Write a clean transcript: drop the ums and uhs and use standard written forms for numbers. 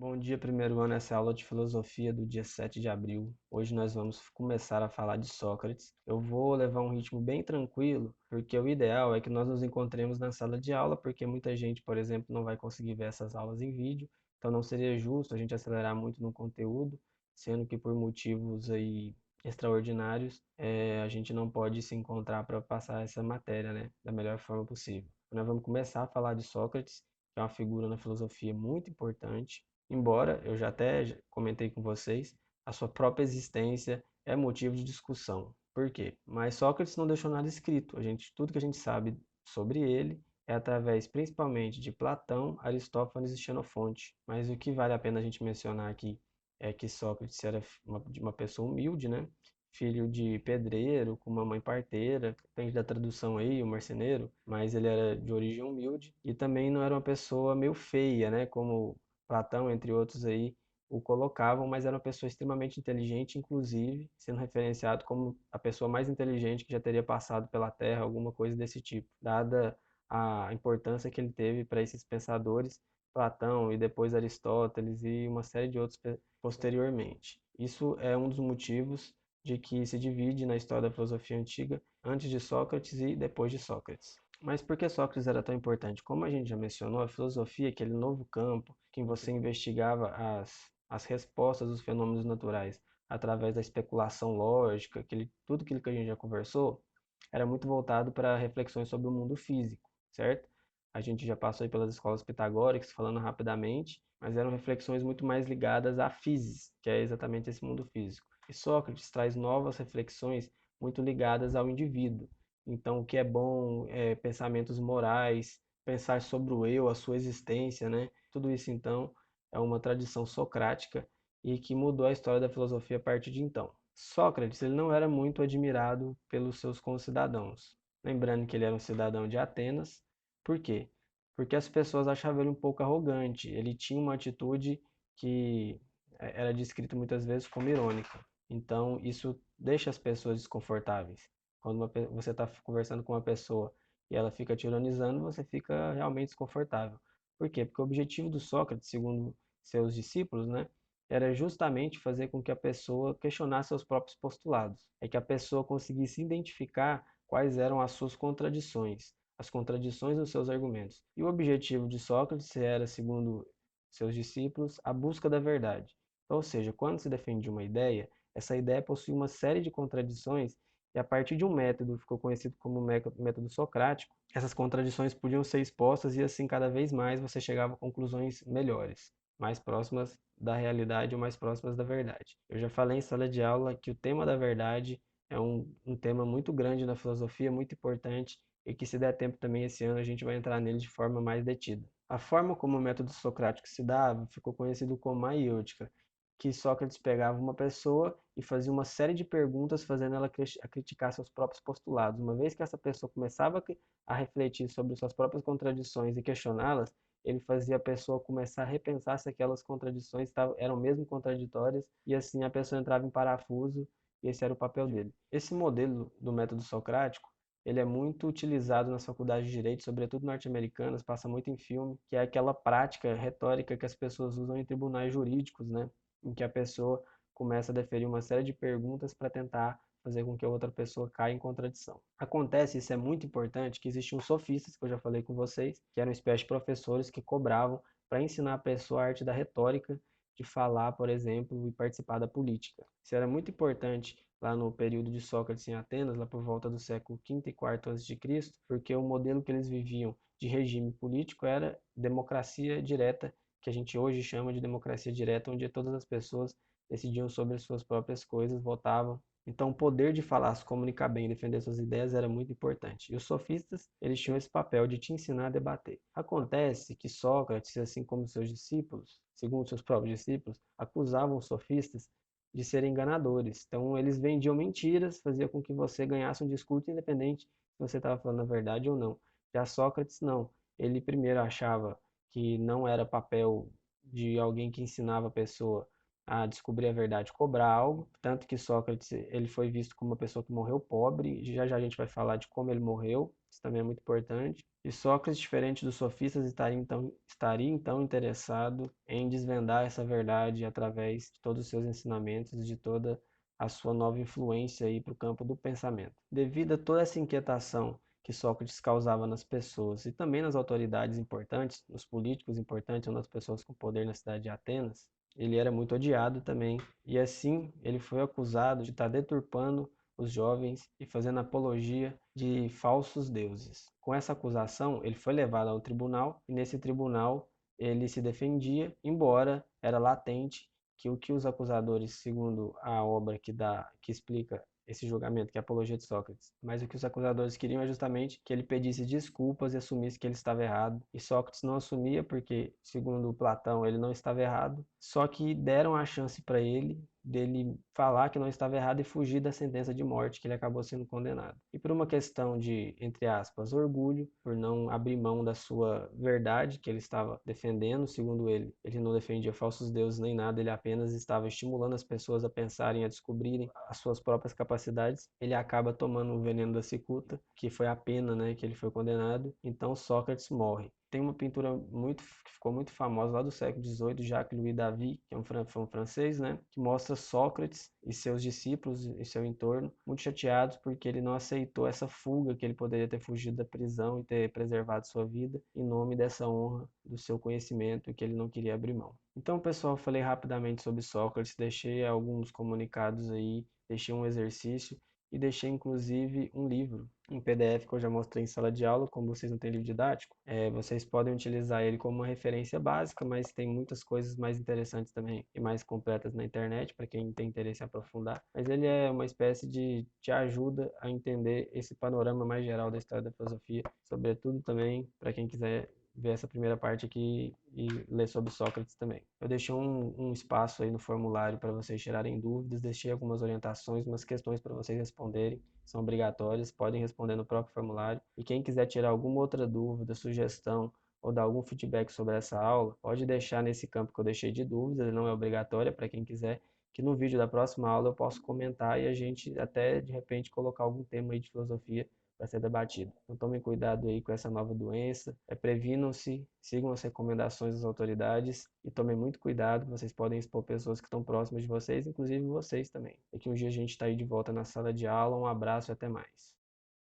Bom dia, primeiro ano, essa é a aula de filosofia do dia 7 de abril. Hoje nós vamos começar a falar de Sócrates. Eu vou levar um ritmo bem tranquilo, porque o ideal é que nós nos encontremos na sala de aula, porque muita gente, por exemplo, não vai conseguir ver essas aulas em vídeo, então não seria justo a gente acelerar muito no conteúdo, sendo que por motivos aí extraordinários, a gente não pode se encontrar para passar essa matéria, né, da melhor forma possível. Nós vamos começar a falar de Sócrates, que é uma figura na filosofia muito importante. Embora eu já até comentei com vocês, a sua própria existência é motivo de discussão. Por quê? Mas Sócrates não deixou nada escrito. Tudo que a gente sabe sobre ele é através principalmente de Platão, Aristófanes e Xenofonte. Mas o que vale a pena a gente mencionar aqui é que Sócrates era de uma pessoa humilde, né? Filho de pedreiro, com uma mãe parteira, depende da tradução aí, o marceneiro, mas ele era de origem humilde e também não era uma pessoa meio feia, né? Como Platão, entre outros aí, o colocavam, mas era uma pessoa extremamente inteligente, inclusive sendo referenciado como a pessoa mais inteligente que já teria passado pela Terra, alguma coisa desse tipo, dada a importância que ele teve para esses pensadores, Platão e depois Aristóteles e uma série de outros posteriormente. Isso é um dos motivos de que se divide na história da filosofia antiga antes de Sócrates e depois de Sócrates. Mas por que Sócrates era tão importante? Como a gente já mencionou, a filosofia, aquele novo campo em que você investigava as respostas dos fenômenos naturais através da especulação lógica, tudo aquilo que a gente já conversou, era muito voltado para reflexões sobre o mundo físico, certo? A gente já passou aí pelas escolas pitagóricas, falando rapidamente, mas eram reflexões muito mais ligadas à physis, que é exatamente esse mundo físico. E Sócrates traz novas reflexões muito ligadas ao indivíduo. Então, o que é bom, pensamentos morais, pensar sobre o eu, a sua existência, né? Tudo isso, então, é uma tradição socrática e que mudou a história da filosofia a partir de então. Sócrates, ele não era muito admirado pelos seus concidadãos. Lembrando que ele era um cidadão de Atenas. Por quê? Porque as pessoas achavam ele um pouco arrogante. Ele tinha uma atitude que era descrita muitas vezes como irônica. Então, isso deixa as pessoas desconfortáveis. Quando você está conversando com uma pessoa e ela fica te ironizando, você fica realmente desconfortável. Por quê? Porque o objetivo do Sócrates, segundo seus discípulos, né, era justamente fazer com que a pessoa questionasse seus próprios postulados. É que a pessoa conseguisse identificar quais eram as suas contradições, as contradições dos seus argumentos. E o objetivo de Sócrates era, segundo seus discípulos, a busca da verdade. Ou seja, quando se defende uma ideia, essa ideia possui uma série de contradições e a partir de um método, ficou conhecido como método socrático, essas contradições podiam ser expostas e assim cada vez mais você chegava a conclusões melhores, mais próximas da realidade ou mais próximas da verdade. Eu já falei em sala de aula que o tema da verdade é um tema muito grande na filosofia, muito importante, e que se der tempo também esse ano a gente vai entrar nele de forma mais detida. A forma como o método socrático se dava ficou conhecido como maiêutica, que Sócrates pegava uma pessoa e fazia uma série de perguntas, fazendo ela criticar seus próprios postulados. Uma vez que essa pessoa começava a refletir sobre suas próprias contradições e questioná-las, ele fazia a pessoa começar a repensar se aquelas contradições eram mesmo contraditórias, e assim a pessoa entrava em parafuso, e esse era o papel dele. Esse modelo do método socrático, ele é muito utilizado nas faculdades de direito, sobretudo norte-americanas, passa muito em filme, que é aquela prática retórica que as pessoas usam em tribunais jurídicos, né? Em que a pessoa começa a deferir uma série de perguntas para tentar fazer com que a outra pessoa caia em contradição. Acontece, isso é muito importante, que existiam sofistas, que eu já falei com vocês, que eram espécies de professores que cobravam para ensinar a pessoa a arte da retórica, de falar, por exemplo, e participar da política. Isso era muito importante lá no período de Sócrates em Atenas, lá por volta do século V e IV a.C., porque o modelo que eles viviam de regime político era democracia direta, que a gente hoje chama de democracia direta, onde todas as pessoas decidiam sobre as suas próprias coisas, votavam. Então, o poder de falar, se comunicar bem, defender suas ideias era muito importante. E os sofistas, eles tinham esse papel de te ensinar a debater. Acontece que Sócrates, assim como seus discípulos, segundo seus próprios discípulos, acusavam os sofistas de serem enganadores. Então, eles vendiam mentiras, fazia com que você ganhasse um discurso independente se você estava falando a verdade ou não. Já Sócrates, não. Ele primeiro achava que não era papel de alguém que ensinava a pessoa a descobrir a verdade, cobrar algo, tanto que Sócrates ele foi visto como uma pessoa que morreu pobre, e já já a gente vai falar de como ele morreu, isso também é muito importante. E Sócrates, diferente dos sofistas, estaria então interessado em desvendar essa verdade através de todos os seus ensinamentos, de toda a sua nova influência aí para o campo do pensamento. Devido a toda essa inquietação que Sócrates causava nas pessoas e também nas autoridades importantes, nos políticos importantes ou nas pessoas com poder na cidade de Atenas, ele era muito odiado também. E assim ele foi acusado de estar deturpando os jovens e fazendo apologia de falsos deuses. Com essa acusação, ele foi levado ao tribunal e nesse tribunal ele se defendia, embora era latente que o que os acusadores, segundo a obra que explica esse julgamento, que é a Apologia de Sócrates. Mas o que os acusadores queriam é justamente que ele pedisse desculpas e assumisse que ele estava errado. E Sócrates não assumia porque, segundo Platão, ele não estava errado. Só que deram a chance para ele dele falar que não estava errado e fugir da sentença de morte que ele acabou sendo condenado. E por uma questão de, entre aspas, orgulho, por não abrir mão da sua verdade que ele estava defendendo, segundo ele não defendia falsos deuses nem nada, ele apenas estava estimulando as pessoas a pensarem, a descobrirem as suas próprias capacidades. Ele acaba tomando o veneno da cicuta, que foi a pena, né, que ele foi condenado. Então Sócrates morre. Tem uma pintura que ficou muito famosa lá do século XVIII, Jacques-Louis David, que é um francês, né, que mostra Sócrates e seus discípulos e seu entorno muito chateados porque ele não aceitou essa fuga, que ele poderia ter fugido da prisão e ter preservado sua vida em nome dessa honra do seu conhecimento e que ele não queria abrir mão. Então, pessoal, falei rapidamente sobre Sócrates, deixei alguns comunicados aí, deixei um exercício e deixei inclusive um livro em PDF que eu já mostrei em sala de aula. Como vocês não têm livro didático, vocês podem utilizar ele como uma referência básica, mas tem muitas coisas mais interessantes também e mais completas na internet para quem tem interesse em aprofundar. Mas ele é uma espécie de te ajuda a entender esse panorama mais geral da história da filosofia, sobretudo também para quem quiser ver essa primeira parte aqui e ler sobre Sócrates também. Eu deixei um espaço aí no formulário para vocês tirarem dúvidas, deixei algumas orientações, umas questões para vocês responderem, são obrigatórias, podem responder no próprio formulário. E quem quiser tirar alguma outra dúvida, sugestão ou dar algum feedback sobre essa aula, pode deixar nesse campo que eu deixei de dúvidas, não é obrigatória para quem quiser, que no vídeo da próxima aula eu posso comentar e a gente até de repente colocar algum tema aí de filosofia para ser debatido. Então tomem cuidado aí com essa nova doença, previnam-se, sigam as recomendações das autoridades e tomem muito cuidado, vocês podem expor pessoas que estão próximas de vocês, inclusive vocês também. Daqui um dia a gente está aí de volta na sala de aula, um abraço e até mais.